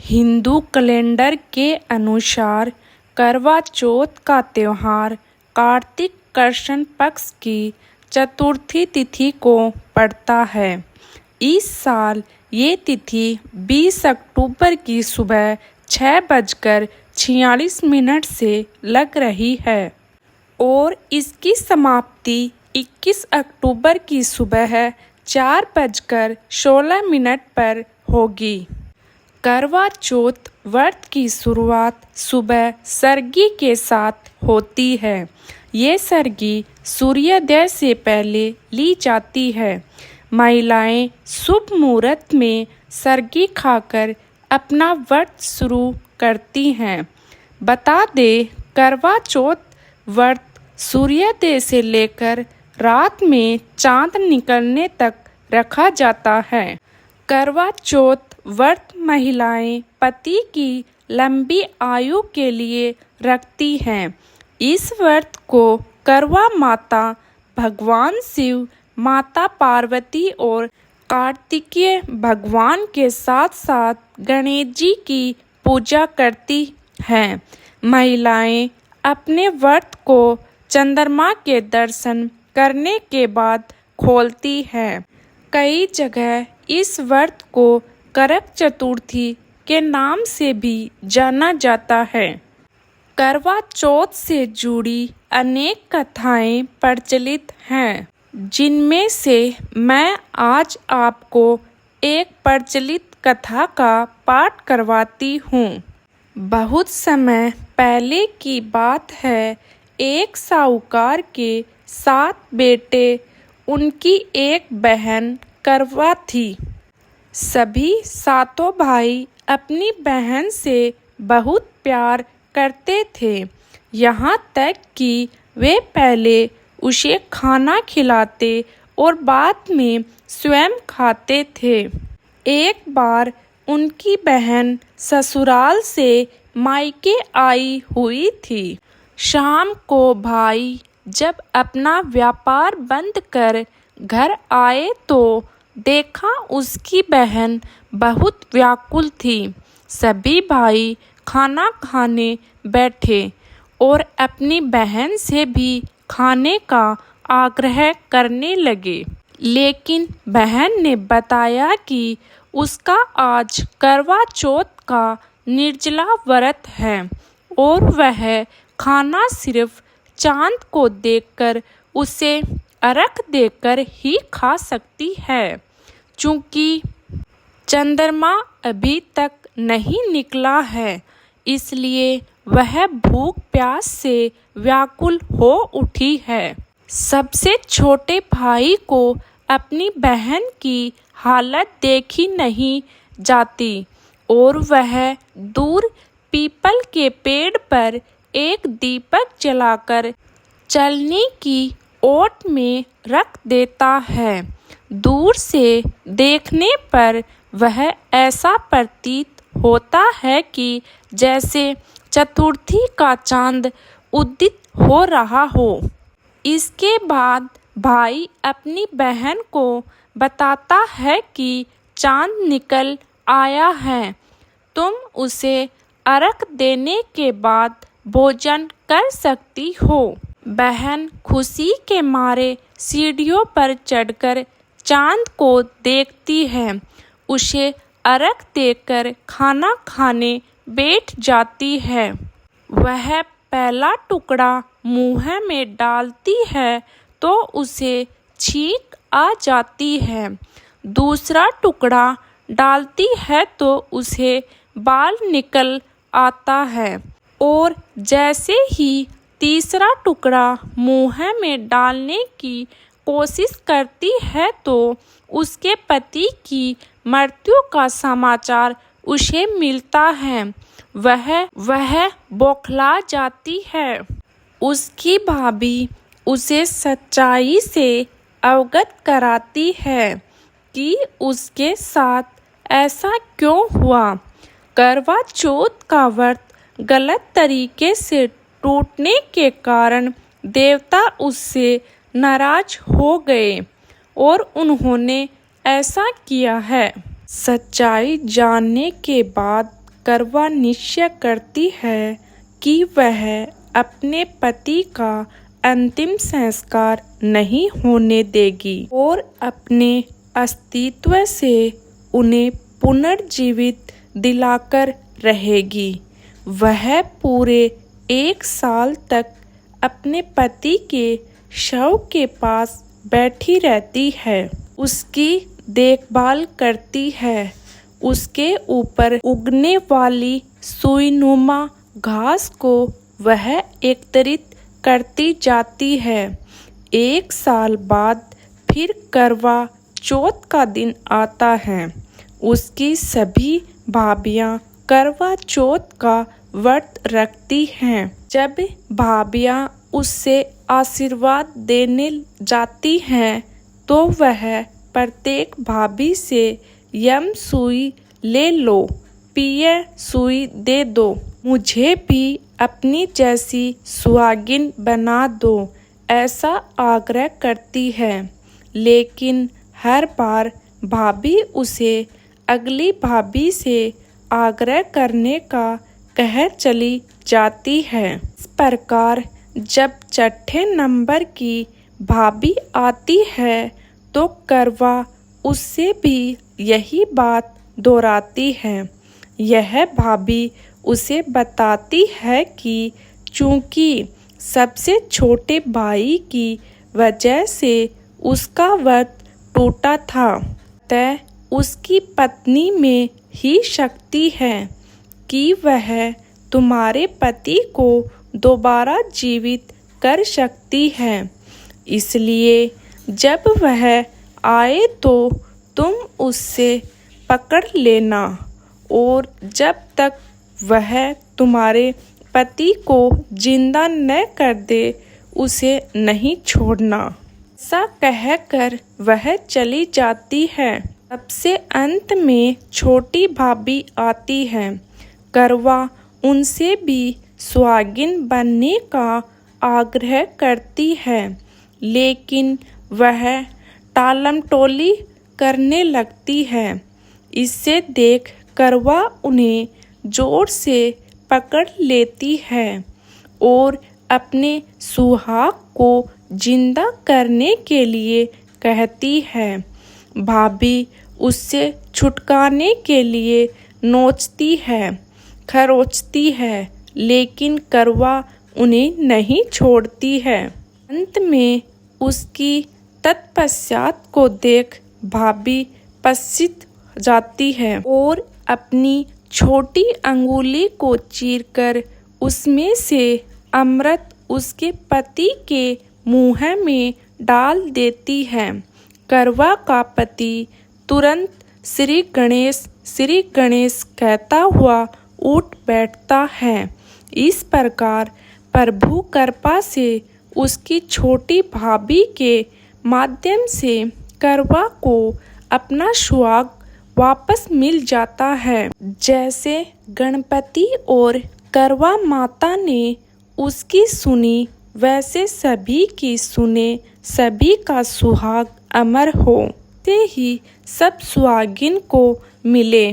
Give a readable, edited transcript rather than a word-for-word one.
Hindu calendar के अनुसार करवा चौथ का त्योहार कार्तिक कृष्ण पक्ष की चतुर्थी तिथि को पड़ता है। इस साल ये तिथि 20 अक्टूबर की सुबह 6:46 से लग रही है और इसकी समाप्ति 21 अक्टूबर की सुबह 4:16 पर होगी। करवा चौथ व्रत की शुरुआत सुबह सरगी के साथ होती है। ये सरगी सूर्योदय से पहले ली जाती है। महिलाएं शुभ मुहूर्त में सरगी खाकर अपना व्रत शुरू करती हैं। बता दें, करवा चौथ व्रत सूर्योदय से लेकर रात में चांद निकलने तक रखा जाता है। करवा चौथ व्रत महिलाएं पति की लंबी आयु के लिए रखती हैं। इस व्रत को करवा माता भगवान शिव, माता पार्वती और कार्तिकेय भगवान के साथ साथ गणेश जी की पूजा करती हैं। महिलाएं अपने व्रत को चंद्रमा के दर्शन करने के बाद खोलती हैं। कई जगह इस व्रत को करक चतुर्थी के नाम से भी जाना जाता है। करवा चौथ से जुड़ी अनेक कथाएं प्रचलित हैं, जिनमें से मैं आज आपको एक प्रचलित कथा का पाठ करवाती हूँ। बहुत समय पहले की बात है। एक साहूकार के 7 बेटे, उनकी एक बहन करवा थी। सभी 7 भाई अपनी बहन से बहुत प्यार करते थे, यहाँ तक कि वे पहले उसे खाना खिलाते और बाद में स्वयं खाते थे। एक बार उनकी बहन ससुराल से मायके आई हुई थी। शाम को भाई जब अपना व्यापार बंद कर घर आए तो देखा उसकी बहन बहुत व्याकुल थी। सभी भाई खाना खाने बैठे और अपनी बहन से भी खाने का आग्रह करने लगे, लेकिन बहन ने बताया कि उसका आज करवा चौथ का निर्जला व्रत है और वह खाना सिर्फ चांद को देखकर उसे अर्घ देकर ही खा सकती है। चूँकि चंद्रमा अभी तक नहीं निकला है, इसलिए वह भूख प्यास से व्याकुल हो उठी है। सबसे छोटे भाई को अपनी बहन की हालत देखी नहीं जाती और वह दूर पीपल के पेड़ पर एक दीपक जलाकर चलने की ओट में रख देता है। दूर से देखने पर वह ऐसा प्रतीत होता है कि जैसे चतुर्थी का चांद उदित हो रहा हो। इसके बाद भाई अपनी बहन को बताता है कि चांद निकल आया है, तुम उसे अर्घ देने के बाद भोजन कर सकती हो। बहन खुशी के मारे सीढ़ियों पर चढ़कर चांद को देखती है, उसे अर्घ देकर खाना खाने बैठ जाती है। वह पहला टुकड़ा मुंह में डालती है तो उसे छींक आ जाती है। दूसरा टुकड़ा डालती है तो उसे बाल निकल आता है और जैसे ही तीसरा टुकड़ा मुंह में डालने की कोशिश करती है तो उसके पति की मृत्यु का समाचार उसे मिलता है। वह बौखला जाती है। उसकी भाभी उसे सच्चाई से अवगत कराती है कि उसके साथ ऐसा क्यों हुआ। करवा चौथ का व्रत गलत तरीके से टूटने के कारण देवता उससे नाराज हो गए और उन्होंने ऐसा किया है। सच्चाई जानने के बाद करवा निश्चय करती है कि वह अपने पति का अंतिम संस्कार नहीं होने देगी और अपने अस्तित्व से उन्हें पुनर्जीवित दिलाकर रहेगी। वह पूरे 1 साल तक अपने पति के शव के पास बैठी रहती है, उसकी देखभाल करती है, उसके ऊपर उगने वाली सुईनुमा घास को वह एकत्रित करती जाती है। 1 साल बाद फिर करवा चौथ का दिन आता है। उसकी सभी भाभियां करवा चौथ का व्रत रखती हैं। जब भाभियां उससे आशीर्वाद देने जाती हैं तो वह प्रत्येक भाभी से यम सुई ले लो, पिय सुई दे दो, मुझे भी अपनी जैसी सुहागिन बना दो, ऐसा आग्रह करती है। लेकिन हर बार भाभी उसे अगली भाभी से आग्रह करने का कह चली जाती है। इस प्रकार जब छठे नंबर की भाभी आती है तो करवा उससे भी यही बात दोहराती है। यह भाभी उसे बताती है कि चूंकि सबसे छोटे भाई की वजह से उसका व्रत टूटा था, अतः उसकी पत्नी में ही शक्ति है कि वह तुम्हारे पति को दोबारा जीवित कर सकती है। इसलिए जब वह आए तो तुम उससे पकड़ लेना और जब तक वह तुम्हारे पति को जिंदा न कर दे उसे नहीं छोड़ना। ऐसा कहकर वह चली जाती है। सबसे अंत में छोटी भाभी आती है। करवा उनसे भी सुहागिन बनने का आग्रह करती है, लेकिन वह टालमटोली करने लगती है। इसे देख करवा उन्हें जोर से पकड़ लेती है और अपने सुहाग को जिंदा करने के लिए कहती है। भाभी उससे छुटकाने के लिए नोचती है, खरोचती है, लेकिन करवा उन्हें नहीं छोड़ती है। अंत में उसकी तत्पश्चात को देख भाभी पश्चित जाती है और अपनी छोटी अंगुली को चीरकर उसमें से अमृत उसके पति के मुंह में डाल देती है। करवा का पति तुरंत श्री गणेश कहता हुआ उठ बैठता है। इस प्रकार प्रभु कृपा से उसकी छोटी भाभी के माध्यम से करवा को अपना सुहाग वापस मिल जाता है। जैसे गणपति और करवा माता ने उसकी सुनी, वैसे सभी की सुने, सभी का सुहाग अमर हो। ते ही सब सुहागिन को मिले।